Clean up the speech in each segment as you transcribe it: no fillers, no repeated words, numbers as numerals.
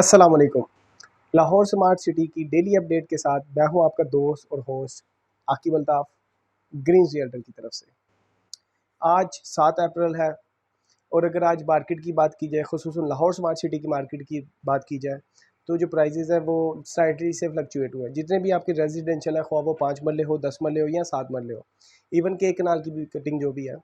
अस्सलाम वालेकुम। Lahore smart city की डेली अपडेट के साथ मैं हूं आपका दोस्त और host Aqib Altaf, green realtor की तरफ से। आज 7 अप्रैल है और अगर आज मार्केट की बात की जाए, ख़ुसूसन लाहौर स्मार्ट सिटी की मार्केट की बात की जाए, तो जो प्राइसेस हैं वो स्लाइटली से फ्लक्चुएट हुए हैं। जितने भी आपके रेजिडेंशियल है, ख्वाह वो 5 मरले हो, 10 मरले हो या 7 मरले हो, इवन के कनाल की भी कटिंग जो भी है,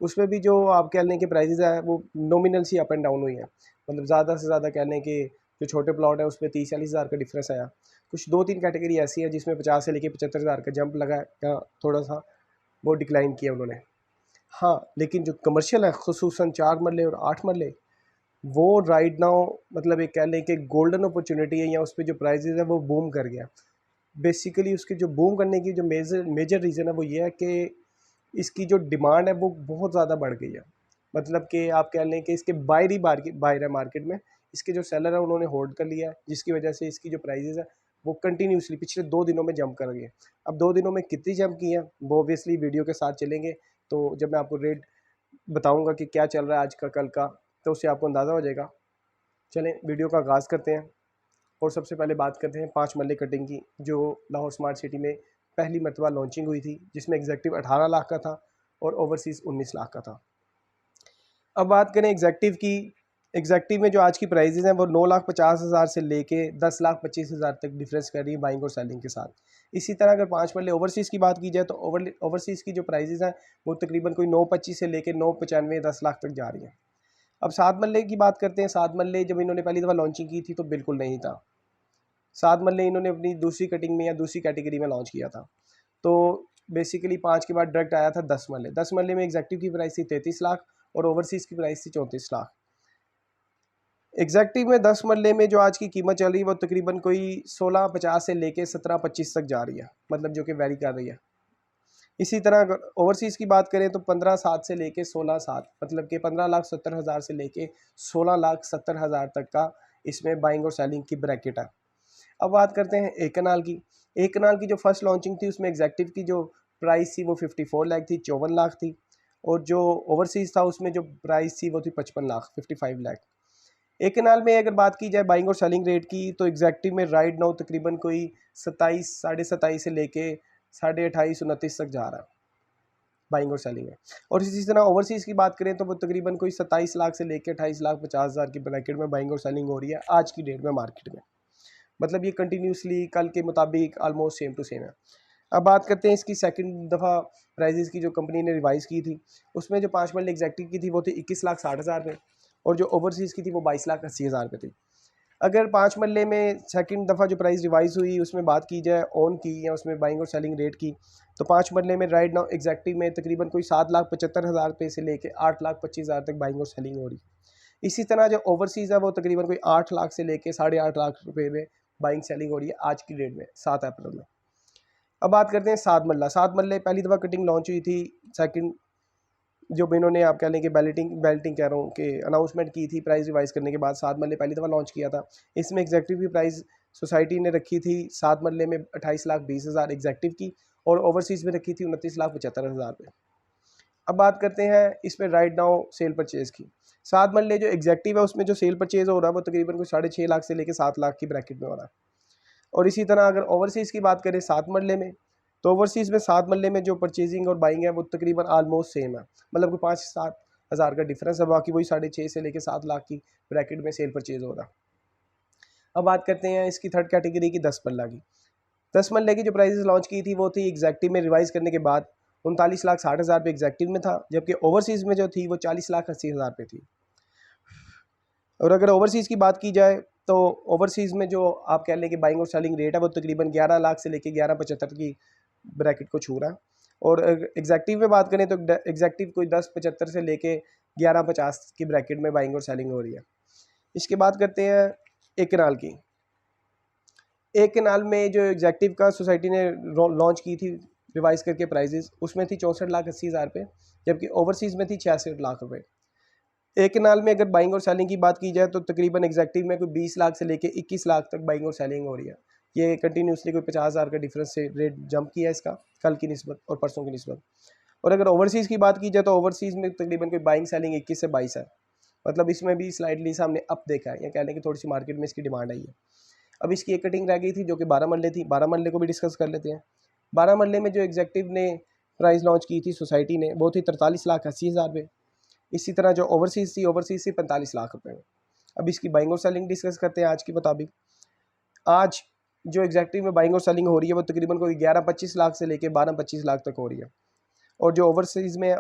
उसमें भी जो आप कह लें कि प्राइसेस है वो नॉमिनल सी अप एंड डाउन हुई है। मतलब ज़्यादा से ज़्यादा कह लें कि जो छोटे प्लॉट है उसमें 30-40 हज़ार का डिफरेंस आया। कुछ 2-3 कैटेगरी ऐसी है जिसमें 50 से लेके 75 हज़ार का जंप लगा है या थोड़ा सा वो डिक्लाइन किया उन्होंने। हाँ, लेकिन जो कमर्शियल है, ख़ुसूसन 4 मरले और 8 मरले, वो राइट नाउ मतलब एक कह लें कि गोल्डन अपॉर्चुनिटी है, या उस पे जो प्राइसेस है वो बूम कर गया। बेसिकली उसके जो बूम करने की जो मेजर मेजर रीज़न है वो ये है कि इसकी जो डिमांड है वो बहुत ज़्यादा बढ़ गई है। मतलब कि आप कह लें कि इसके बायर ही बायर है मार्केट में। इसके जो सेलर है उन्होंने होल्ड कर लिया है, जिसकी वजह से इसकी जो प्राइसेस है वो कंटिन्यूसली पिछले 2 दिनों में जंप कर गई है। अब 2 दिनों में कितनी जंप की है वो ऑब्वियसली वीडियो के साथ चलेंगे, तो जब मैं आपको रेट बताऊंगा कि क्या चल रहा है आज का कल का, तो उससे आपको अंदाज़ा हो जाएगा। चलें वीडियो का आगाज़ करते हैं और सबसे पहले बात करते हैं 5 मरले कटिंग की, जो लाहौर स्मार्ट सिटी में पहली मरतबा लॉन्चिंग हुई थी, जिसमें एग्जैक्टिव 18 लाख का था और ओवरसीज़ 19 लाख का था। अब बात करें एग्जैक्टिव की। एग्जैक्टिव में जो आज की प्राइजेज़ हैं वो 9,50,000 से लेके 10,25,000 तक डिफरेंस कर रही है बाइंग और सेलिंग के साथ। इसी तरह अगर 5 मरले ओवरसीज़ की बात की जाए तो ओवरसीज़ की जो प्राइजेज़ हैं वो तकरीबन कोई 9,25 से लेके 9,95 10 लाख तक जा रही हैं। अब 7 मरले की बात करते हैं। 7 मरले जब इन्होंने पहली दफ़ा लॉन्चिंग की थी तो बिल्कुल नहीं था। 7 मरले इन्होंने अपनी दूसरी कटिंग में या दूसरी कैटेगरी में लॉन्च किया था। तो बेसिकली 5 के बाद डायरेक्ट आया था 10 मरले। 10 मरले में एग्जैक्टिव की प्राइस थी 33 लाख और ओवरसीज़ की प्राइस थी 34 लाख। एग्जैक्टिव में 10 मरले में जो आज की कीमत चल रही है वो तकरीबन कोई 16,50 से लेके 17,25 तक जा रही है, मतलब जो कि वेरी कर रही है। इसी तरह अगर ओवरसीज़ की बात करें तो 15,7 से लेके 16,7, मतलब कि 15,70,000 से लेके 16,70,000 तक का इसमें बाइंग और सेलिंग की ब्रैकेट है। अब बात करते हैं एक कनाल की। एक कनाल की जो फर्स्ट लॉन्चिंग थी उसमें एग्जैक्टिव की जो प्राइस थी वो 54 लाख थी, 54 लाख थी, और जो ओवरसीज़ था उसमें जो प्राइस थी वो थी 55 लाख, 55 लाख। एक कनाल में अगर बात की जाए बाइंग और सेलिंग रेट की तो एग्जैक्टिव में राइट नाउ तकरीबन कोई 27, साढ़े 27 से लेके 28.5, 29 तक जा रहा है बाइंग और सेलिंग है। और इसी तरह ओवरसीज़ की बात करें तो वो तकरीबन कोई 27 लाख से लेकर 28,50,000 की ब्रैकेट में बाइंग और सेलिंग हो रही है आज की डेट में मार्केट में। मतलब ये कंटिन्यूसली कल के मुताबिक ऑलमोस्ट सेम टू सेम है। अब बात करते हैं इसकी सेकंड दफ़ा प्राइजेस की जो कंपनी ने रिवाइज़ की थी। उसमें जो 5 मरले एग्जैक्टिव की थी वो थी 21,60,000 पे, और जो ओवरसीज़ की थी वो 22,80,000 पे थी। अगर 5 मरले में सेकंड दफ़ा जो प्राइस रिवाइज़ हुई उसमें बात की जाए ऑन की या उसमें बाइंग और सेलिंग रेट की, तो 5 मरले में राइट नाउ एग्जैक्टिव में तकरीबन कोई 7,75,000 रुपये से लेके 8,25,000 तक बाइंग और सेलिंग हो रही है। इसी तरह जो ओवरसीज़ है वो तकरीबन कोई 8 लाख से लेके 8.5 लाख रुपए में बाइंग सेलिंग हो रही है आज की डेट में 7 अप्रैल में। अब बात करते हैं 7 मरला। 7 मरले पहली दफ़ा कटिंग लॉन्च हुई थी। सेकंड जो इन्होंने आप कह लें कि बैलेटिंग कह रहा हूँ कि अनाउंसमेंट की थी प्राइस रिवाइज़ करने के बाद, 7 मरले पहली दफ़ा लॉन्च किया था। इसमें एग्जैक्टिव की प्राइस सोसाइटी ने रखी थी 7 मरले में 28,20,000 एग्जैक्टिव की, और ओवरसीज़ में रखी थी 29,75,000 रुपये। अब बात करते हैं इसमें राइट नाउ सेल परचेज़ की। 7 मरले जो एग्जैक्टिव है उसमें जो सेल परचेज़ हो रहा है वो तकरीबन कोई 6.5 लाख से लेके 7 लाख की ब्रैकेट में हो रहा है। और इसी तरह अगर ओवरसीज़ की बात करें 7 मरले में, तो ओवरसीज़ में 7 मरले में जो परचेजिंग और बाइंग है वो तकरीबन ऑलमोस्ट सेम है। मतलब कोई 5-7 हज़ार का डिफरेंस है, बाकी वही 6.5 से लेके 7 लाख की ब्रैकेट में सेल परचेज़ हो रहा है। अब बात करते हैं इसकी थर्ड कैटेगरी की 10 मरला की। 10 मरले की जो प्राइसेस लॉन्च की थी वो थी एग्जैक्टिव में रिवाइज़ करने के बाद 39,60,000 रुपये एग्जैक्टिव में था, जबकि ओवरसीज़ में जो थी वो 40,80,000 पे थी। और अगर ओवरसीज़ की बात की जाए तो ओवरसीज़ में जो आप कह लें कि बाइंग और सेलिंग रेट है वो तकरीबन 11 लाख से लेके 11,75 की ब्रैकेट को छू रहा है। और एग्जैक्टिव में बात करें तो एग्जैक्टिव कोई 10,75 से लेके 11,50 की ब्रैकेट में बाइंग और सेलिंग हो रही है। इसके बात करते हैं एक कनाल की। एक कनाल में जो एग्जैक्टिव का सोसाइटी ने लॉन्च की थी रिवाइज़ करके प्राइजेस, उसमें थी 64,80,000 रुपये, जबकि ओवरसीज़ में थी 66 लाख रुपये। एक कनाल में अगर बाइंग और सेलिंग की बात की जाए तो तकरीबन एग्जैक्टिव में कोई 20 लाख से लेके 21 लाख तक बाइंग और सेलिंग हो रही है। ये कंटिन्यूसली कोई 50,000 का डिफरेंस से रेट जंप किया है इसका कल की निस्बत और परसों की निस्बत। और अगर ओवरसीज़ की बात की जाए तो ओवरसीज़ में तकरीबन कोई बाइंग सेलिंग 21 से 22 है। मतलब इसमें भी स्लाइडली सा हमने अप देखा है, या कह लें कि थोड़ी सी मार्केट में इसकी डिमांड आई है। अब इसकी एक कटिंग रह गई थी जो कि 12 मरले थी, 12 मरले को भी डिस्कस कर लेते हैं। 12 मरले में जो एग्जेक्टिव ने प्राइस लॉन्च की थी सोसाइटी ने, वो थी 43,80,000 रुपये। इसी तरह जो ओवरसीज़ थी 45 लाख रुपये में। अब इसकी बाइंग और सेलिंग डिस्कस करते हैं आज के मुताबिक। आज जो एग्जैक्टिव में बाइंग और सेलिंग हो रही है वो तकरीबन कोई 11-25 लाख से लेके 12-25 लाख तक हो रही है, और जो ओवरसीज़ में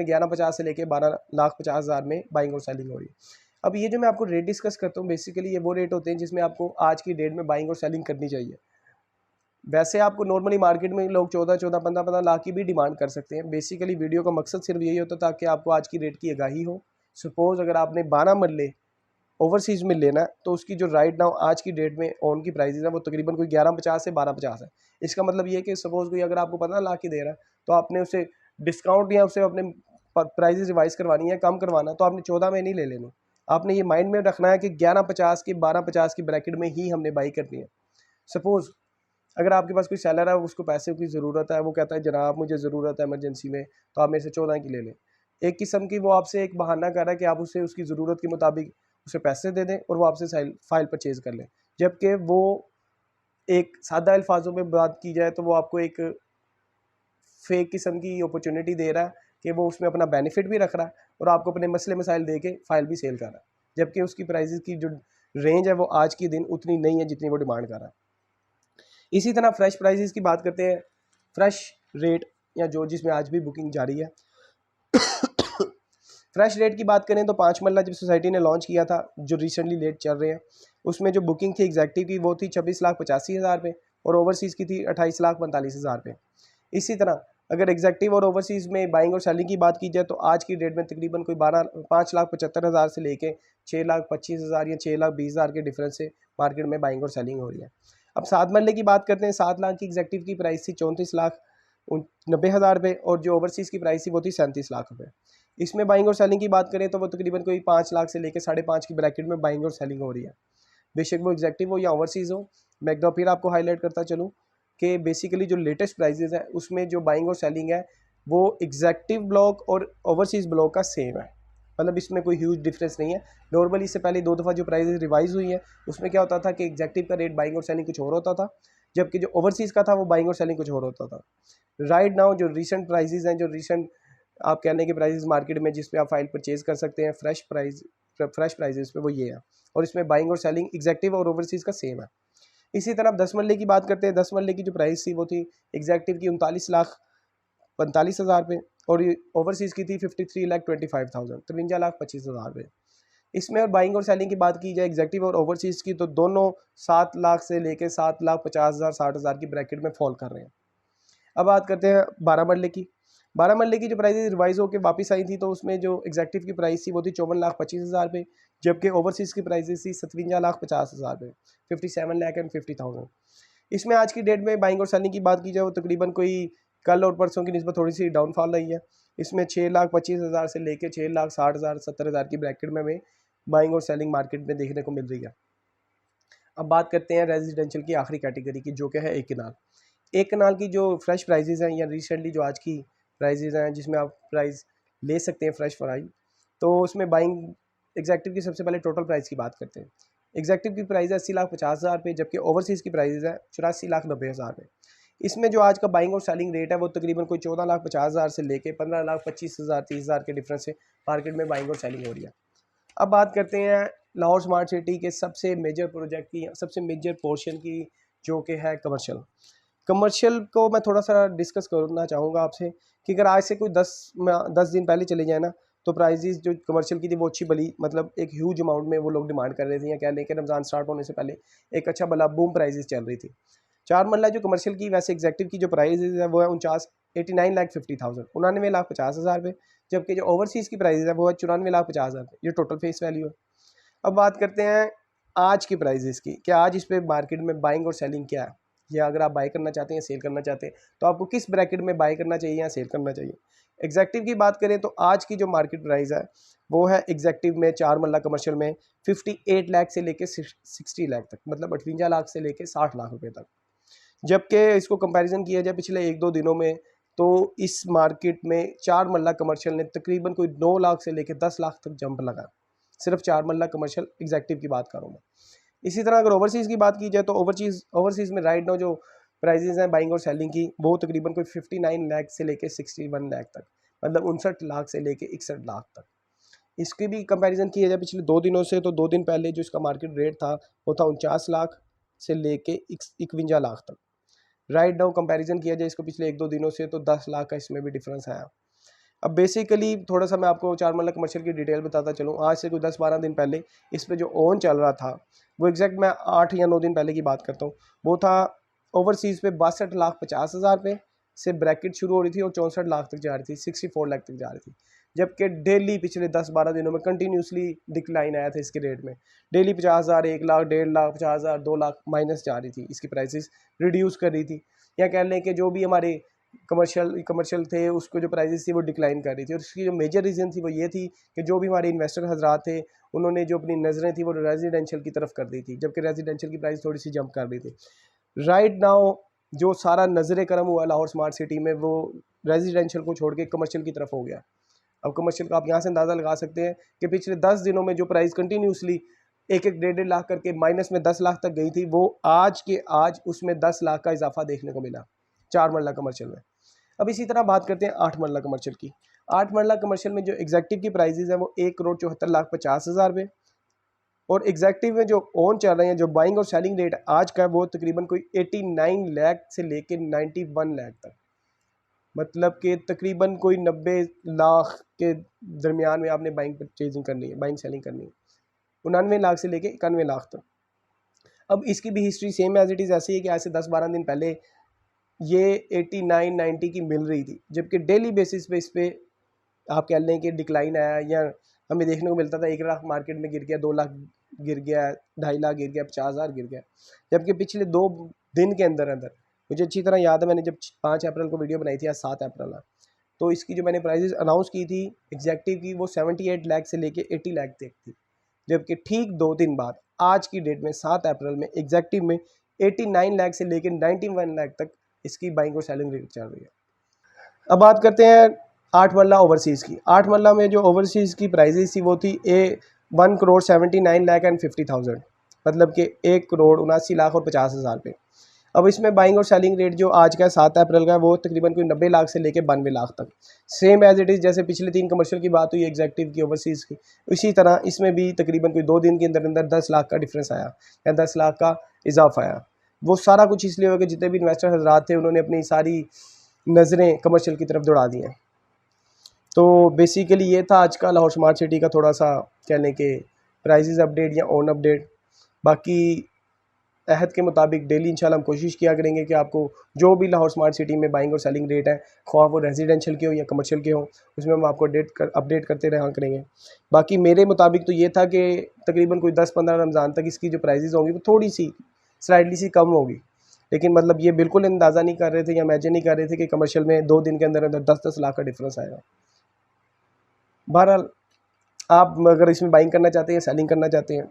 11,50 से लेके 12,50,000 में बाइंग और सेलिंग हो रही है। अब ये जो मैं आपको रेट डिस्कस करता हूँ, बेसिकली ये वो रेट होते हैं जिसमें आपको आज की डेट में बाइंग और सेलिंग करनी चाहिए। वैसे आपको नॉर्मली मार्केट में लोग 14-14, 15-15 लाख की भी डिमांड कर सकते हैं। बेसिकली वीडियो का मकसद सिर्फ यही होता है ताकि आपको आज की रेट की आगाही हो। सपोज़ अगर आपने 12 मरले ओवरसीज़ में लेना है तो उसकी जो राइट नाउ आज की डेट में ऑन की प्राइसेस है वो तकरीबन कोई 11,50 से 12,50 है। इसका मतलब ये है कि सपोज़ कोई अगर आपको 15 लाख की दे रहा है तो आपने उसे डिस्काउंट या उसे अपने प्राइसेस रिवाइज करवानी है, कम करवाना, तो आपने 14 में नहीं ले लेना। आपने ये माइंड में रखना है कि 11,50 की 12,50 की ब्रैकेट में ही हमने बाई करनी है। सपोज़ अगर आपके पास कोई सेलर है, उसको पैसे की ज़रूरत है, वो कहता है जनाब मुझे ज़रूरत है इमरजेंसी में, तो आप मेरे से 14 की ले लें। एक किस्म की वो आपसे एक बहाना कर रहा है कि आप उसे उसकी ज़रूरत के मुताबिक उसे पैसे दे दें और वो आपसे फाइल परचेज़ कर लें। जबकि वो एक सादा अल्फाजों में बात की जाए तो वो आपको एक फेक किस्म की अपॉर्चुनिटी दे रहा है कि वो उसमें अपना बेनिफिट भी रख रहा है और आपको अपने मसले मसाइल दे के फ़ाइल भी सेल कर रहा है, जबकि उसकी प्राइसेस की जो रेंज है वो आज के दिन उतनी नहीं है जितनी वो डिमांड कर रहा है। इसी तरह फ्रेश प्राइसेस की बात करते हैं। फ्रेश रेट या जो जिसमें आज भी बुकिंग जारी है। फ्रेश रेट की बात करें तो 5 मरला जब सोसाइटी ने लॉन्च किया था, जो रिसेंटली लेट चल रहे हैं, उसमें जो बुकिंग थी एग्जैक्टिव की वो थी 26,85,000 रुपये और ओवरसीज़ की थी 28,45,000 रुपये। इसी तरह अगर एग्जैक्टिव और ओवरसीज़ में बाइंग और सेलिंग की बात की जाए तो आज की डेट में तकरीबन कोई 5,75,000 से लेके 6,25,000 या 6,20,000 के डिफरेंस से मार्केट में बाइंग और सेलिंग हो रही है। अब 7 मरले की बात करते हैं। 7 लाख की एग्जैक्टिव की प्राइस थी 34,90,000 रुपये और जो ओवरसीज़ की प्राइस थी वो थी 37 लाख रुपये। इसमें बाइंग और सेलिंग की बात करें तो वो तकरीबन कोई 5 लाख से लेकर 5.5 की ब्रैकेट में बाइंग और सेलिंग हो रही है, बेशक वो एग्जैक्टिव हो या ओवरसीज़ हो। मैं एक दफ़ा फिर आपको हाईलाइट करता चलूँ कि बेसिकली जो लेटेस्ट प्राइजेस है उसमें जो बाइंग और सेलिंग है वो एग्जैक्टिव ब्लॉक और ओवरसीज़ ब्लॉक का सेम है, मतलब इसमें कोई ह्यूज डिफरेंस नहीं है। नॉर्मली इससे पहले 2 दफ़ा जो प्राइजेस रिवाइज हुई है उसमें क्या होता था कि एग्जैक्टिव का रेट बाइंग और सेलिंग कुछ और होता था, जबकि जो ओवरसीज़ का था वो बाइंग और सेलिंग कुछ और होता था। राइट नाउ जो रिसेंट प्राइजेस हैं, जो रिसेंट आप कहने के प्राइजेस मार्केट में जिस पे आप फाइल परचेज कर सकते हैं फ्रेश प्राइजेस पे, वो ये है, और इसमें बाइंग और सेलिंग एग्जैक्टिव और ओवरसीज़ का सेम है। इसी तरह 10 मरले की बात करते हैं। 10 मरले की जो प्राइस थी वो थी एग्जैक्टिव की 39,45,000 रुपये और ओवरसीज़ की थी 53,25,000, 53,25,000 रुपये। इसमें और बाइंग और सेलिंग की बात की जाए एग्जैक्टिव और ओवरसीज़ की तो दोनों 7 लाख से लेके 7,50,000 60,000 की ब्रैकेट में फॉल कर रहे हैं। अब बात करते हैं 12 मरले की। 12 मरले की जो प्राइस रिवाइज होकर वापस आई थी तो उसमें जो एग्जैक्टिव की प्राइस थी वो थी 54,25,000 रुपये, जबकि ओवरसीज़ की प्राइसेस थी 57,50,000 रुपये, 57,50,000। इसमें आज की डेट में बाइंग और सेलिंग की बात की जाए वो तकरीबन कोई कल और परसों की निस्बत थोड़ी सी डाउनफॉल रही है। इसमें 6,25,000 से लेकर 6,60,000 70,000 की ब्रैकेट में हमें बाइंग और सेलिंग मार्केट में देखने को मिल रही है। अब बात करते हैं रेजिडेंशियल की आखिरी कैटेगरी की, जो कि है एक कनाल। एक कनाल की जो फ्रेश प्राइजेज़ हैं या रिसेंटली जो आज की प्राइजेज़ हैं जिसमें आप प्राइस ले सकते हैं फ्रेश फ्राई, तो उसमें बाइंग एग्जैक्टिव की सबसे पहले टोटल प्राइस की बात करते हैं। एग्जैक्टिव की प्राइस है 80,50,000 रुपये, जबकि ओवरसीज़ की प्राइस है 84,90,000 रुपये। इसमें जो आज का बाइंग और सेलिंग रेट है वो तकरीबन कोई 14,50,000 से लेके 15,25,000 30,000 के डिफरेंस से मार्केट में बाइंग और सेलिंग हो रही है। अब बात करते हैं लाहौर स्मार्ट सिटी के सबसे मेजर प्रोजेक्ट की, सबसे मेजर पोर्शन की, जो कि है कमर्शियल को मैं थोड़ा सा डिस्कस करना चाहूँगा आपसे कि अगर आज से कोई 10 दिन पहले चले जाए ना तो प्राइजेस जो कमर्शियल की थी वो अच्छी भली, मतलब एक ह्यूज अमाउंट में वो लोग डिमांड कर रहे थे, या कह लें कि रमज़ान स्टार्ट होने से पहले एक अच्छा भला बूम प्राइजेस चल रही थी। 4 मरला जो कमर्शियल की वैसे एग्जैक्टिव की जो प्राइस है वो है 89,50,000 99,50,000 रुपये, जबकि जो ओवरसीज़ की प्राइस है वो है 94,50,000 ये टोटल फेस वैल्यू है। अब बात करते हैं आज की प्राइजेस की, कि आज इस पे मार्केट में बाइंग और सेलिंग क्या है, या अगर आप बाई करना चाहते हैं सेल करना चाहते हैं तो आपको किस ब्रैकेट में बाई करना चाहिए या सेल करना चाहिए। एग्जैक्टिव की बात करें तो आज की जो मार्केट प्राइस है वो है एग्जैक्टिव में 4 मरला कमर्शियल में 58 लाख से लेके 60 लाख तक, मतलब 58 लाख से लेके 60 लाख रुपए तक। जबकि इसको कंपैरिजन किया जाए पिछले 1-2 दिनों में तो इस मार्केट में 4 मरला कमर्शियल ने तकरीबन कोई 9 लाख से लेकर 10 लाख तक जंप लगा। सिर्फ 4 मरला कमर्शियल एग्जैक्टिव की बात करूँ मैं। इसी तरह अगर ओवरसीज़ की बात की जाए तो ओवरसीज़ में राइट नाउ जो प्राइजेज़ हैं बाइंग और सेलिंग की, वो तकरीबन कोई 59 लाख से लेके 61 लाख तक, मतलब 59 लाख से लेके 61 लाख तक। इसकी भी कंपैरिजन किया जाए पिछले 2 दिनों से, तो 2 दिन पहले जो इसका मार्केट रेट था वो था 49 लाख से लेके 51 लाख तक। राइट नाउ कंपैरिजन किया जाए इसको पिछले 1-2 दिनों से, तो 10 लाख का इसमें भी डिफरेंस आया। अब बेसिकली थोड़ा सा मैं आपको 4 मरला कमर्शियल की डिटेल बताता चलूँ। आज से कोई 10-12 दिन पहले इस पे जो ओन चल रहा था, वो एग्जैक्ट मैं 8 या 9 दिन पहले की बात करता हूँ, वो था ओवरसीज़ पे 62,50,000 पे से ब्रैकेट शुरू हो रही थी और 64 लाख तक जा रही थी, 64 लाख तक जा रही थी। जबकि डेली पिछले 10-12 दिनों में कंटिन्यूसली डिक्लाइन आया था इसके रेट में। डेली 50,000, 1 लाख, 1.5 लाख, 50,000, 2 लाख माइनस जा रही थी, इसकी प्राइसेस रिड्यूस कर रही थी। या कह लें कि जो भी हमारे कमर्शियल थे उसको जो प्राइसेस थी वो डिक्लाइन कर रही थी, और इसकी जो मेजर रीज़न थी वो ये थी कि जो भी हमारे इन्वेस्टर हजरात थे उन्होंने जो अपनी नज़रें थी वो रेजिडेंशियल की तरफ कर दी थी, जबकि रेजिडेंशियल की प्राइस थोड़ी सी जंप कर रही थी। राइट नाउ जो सारा नजर करम हुआ लाहौर स्मार्ट सिटी में, वो रेजिडेंशियल को छोड़ के कमर्शियल की तरफ हो गया। अब कमर्शियल का आप यहाँ से अंदाज़ा लगा सकते हैं कि पिछले 10 दिनों में जो प्राइस कंटिन्यूसली 1-1, 1.5 लाख करके माइनस में 10 लाख तक गई थी, वो आज के आज उसमें 10 लाख का इजाफा देखने को मिला 4 मरला कमर्शियल में। अब इसी तरह बात करते हैं 8 मरला कमर्शियल की। 8 मरला कमर्शियल में जो एग्जैक्टिव की प्राइजेज हैं वो 1,74,50,000 पे, और एग्जैक्टिव में जो ओन चल रहे हैं, जो बाइंग और सेलिंग रेट आज का है, वो तकरीबन कोई 89 लाख से लेके 91 लाख तक, मतलब कि तकरीबन कोई 90 लाख के दरमियान में आपने बाइंग परचेजिंग करनी है, बाइंग सेलिंग करनी है, 99 लाख से लेके 91 लाख तक। अब इसकी भी history same as it is ऐसी है कि आज से 10-12 दिन पहले ये 89-90 की मिल रही थी, जबकि डेली बेसिस पे इस पर आप कह लें कि डिक्लाइन आया, या हमें देखने को मिलता था 1 लाख मार्केट में गिर गया, 2 लाख गिर गया, 2.5 लाख गिर गया, 50,000 गिर गया। जबकि पिछले 2 दिन के अंदर अंदर, मुझे अच्छी तरह याद है, मैंने जब 5 अप्रैल को वीडियो बनाई थी, आज 7 अप्रैल है, तो इसकी जो मैंने प्राइजेस अनाउंस की थी एग्जैक्टिव की, वो 78 लाख से लेके 80 लाख तक थी। जबकि ठीक 2 दिन बाद आज की डेट में 7 अप्रैल में एग्जैक्टिव में 89 लाख से लेकर 91 लाख तक इसकी बाइंग और सेलिंग रेट चल रही है। अब बात करते हैं 8 मरला ओवरसीज़ की। 8 मरला में जो ओवरसीज़ की प्राइजेस थी वो थी 1,79,50,000, मतलब कि 1,79,50,000 पे। अब इसमें बाइंग और सेलिंग रेट जो आज का 7 अप्रैल का है, वो तकरीबन कोई 90 लाख से लेके 92 लाख तक, सेम एज इट इज़ जैसे पिछले 3 कमर्शियल की बात हुई एग्जैक्टिव की, ओवरसीज़ की, इसी तरह इसमें भी तकरीबन कोई 2 दिन के अंदर अंदर 10 लाख का डिफरेंस आया या 10 लाख का इजाफा आया। वो सारा कुछ इसलिए हो गया जितने भी इन्वेस्टर हजरात थे उन्होंने अपनी सारी नज़रें कमर्शियल की तरफ दौड़ा दी हैं। तो बेसिकली ये था आज का लाहौर स्मार्ट सिटी का थोड़ा सा कह लें कि प्राइजेज़ अपडेट या ओन अपडेट। बाकी अहद के मुताबिक डेली इंशाल्लाह हम कोशिश किया करेंगे कि आपको जो भी लाहौर स्मार्ट सिटी में बाइंग और सेलिंग रेट है, ख्वाह वो रेजिडेंशियल के हो या कमर्शियल के हो, उसमें हम आपको अपडेट करते रहा करेंगे। बाकी मेरे मुताबिक तो ये था कि तकरीबन कोई 10-15 रमज़ान तक इसकी जो प्राइजेज़ होंगी वो थोड़ी सी स्लाइडली सी कम होगी, लेकिन मतलब ये बिल्कुल अंदाज़ा नहीं कर रहे थे या इमेजिन नहीं कर रहे थे कि कमर्शियल में 2 दिन के अंदर अंदर 10-10 लाख का डिफरेंस आएगा। बहरहाल आप अगर इसमें बाइंग करना चाहते हैं, सेलिंग करना चाहते हैं,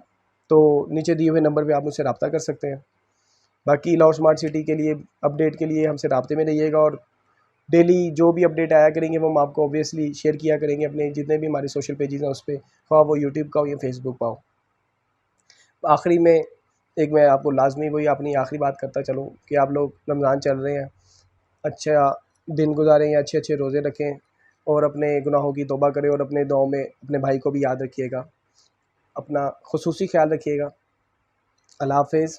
तो नीचे दिए हुए नंबर पे आप मुझसे रब्ता कर सकते हैं। बाकी लाहौर स्मार्ट सिटी के लिए अपडेट के लिए हमसे राब्ते में रहिएगा, और डेली जो भी अपडेट आया करेंगे वो हम आपको ऑब्वियसली शेयर किया करेंगे अपने जितने भी हमारे सोशल पेजेस हैं उस पर, ख्वाह वो यूट्यूब का हो या फेसबुक का हो। आखिरी में एक मैं आपको लाजमी वही अपनी आखिरी बात करता चलूँ कि आप लोग रमज़ान चल रहे हैं, अच्छा दिन गुजारें या अच्छे अच्छे रोज़े रखें, और अपने गुनाहों की तौबा करें, और अपने दुआओं में अपने भाई को भी याद रखिएगा। अपना खुसूसी ख्याल रखिएगा। अल्लाह हाफ़िज़।